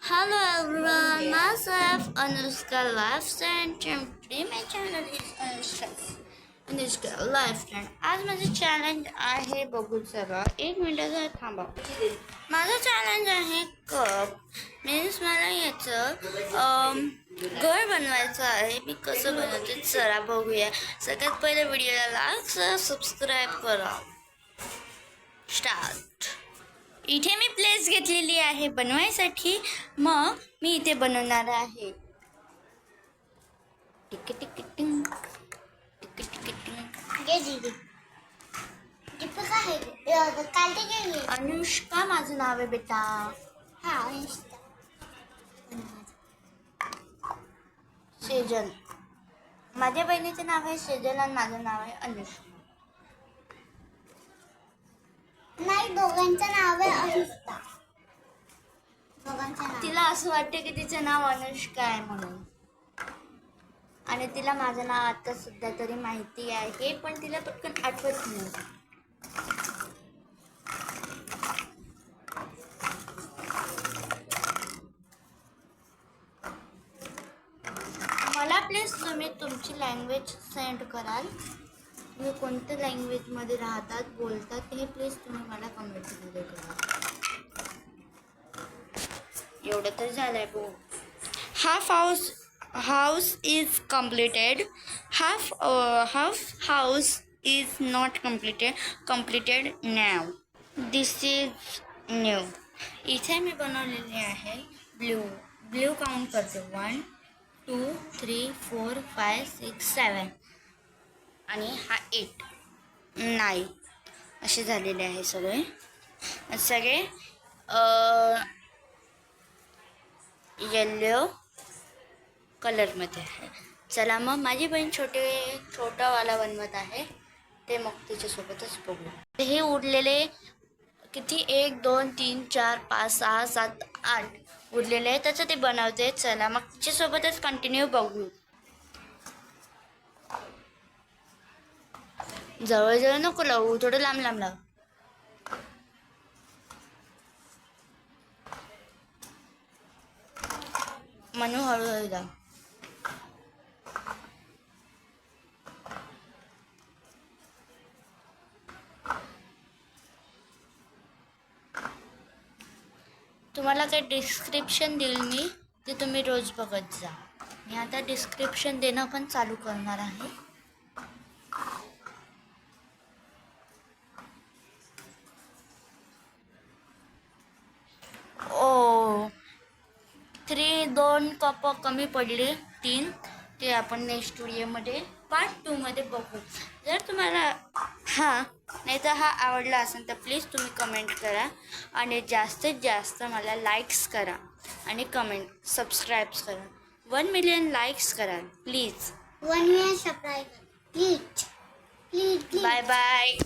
Hello everyone, myself Anushka Lifestyle and today my channel is Anushka Lifestyle. आज माझं challenge आहे बघू जरा 1 मिनिटाचा थांबा. माझं चॅलेंज आहे कप मीन्स मला याचं घर बनवायचं आहे. मी कसं बनवते चला बघूया. सगळ्यात पहिले व्हिडिओला लाईक सबस्क्राईब करा. स्टार्ट. इथे मी प्लेस घेतलेली आहे बनवायसाठी. मग मी इथे बनवणार आहे. टिक टिक टिंग टिक टिक टिंग. ये दीदी दीपक आहे कालते गेली. अनुष्का माझं नाव आहे बेटा. हा अनुष्का. सेजल. माझ्या बहिणीचं नाव आहे सेजल आणि माझं नाव आहे अनुष्का. नाही दोघांचं नाव आहे अनुष्का. दोघांचं नाव. तिला असं वाटतं की तिचं नाव अनुष्का आहे म्हणून. आणि तिला माझं नाव आता सध्या तरी माहिती आहे पण तिला पटकन आठवत नाही. मला प्लीज तुम्ही तुमची लँग्वेज सेंड कराल. तुम्ही कोणत्या लँग्वेजमध्ये राहतात बोलतात हे प्लीज तुम्ही मला कमेंटमध्ये करा. एवढं तर झालंय बो. Half house is completed. half house is not completed now. This is new. इथे मी बनवलेले आहे ब्ल्यू काउंट करते 1 2 3 4 5 6 7 आणि हा 8 9 असे झालेले आहे सगळे येलो कलरमध्ये आहे. चला मग माझी बहीण छोटावाला बनवत आहे ते मग तिच्यासोबतच बघू. हे उरलेले किती 1 2 3 4 5 6 7 8 उरलेले आहे त्याचं ते बनवते. चला मग तिच्यासोबतच कंटिन्यू बघू. जवळ नको लावू, थोडं लांब लाव. म्हणून हळूहळू जा. तुम्हाला काही डिस्क्रिप्शन देईल मी ते तुम्ही रोज बघत जा. मी आता डिस्क्रिप्शन देणं पण चालू करणार आहे. ओ 2 कप कमी पडले 3 ते आपण नेक्स्ट व्हिडिओमध्ये पार्ट 2 मध्ये बघू. जर तुम्हाला नाही तर हा आवडला असेल तर प्लीज तुम्ही कमेंट करा आणि जास्तीत जास्त मला लाईक्स करा आणि सबस्क्राईब करा. 1 मिलियन लाईक्स करा please. 1 million subscriber please. Bye bye.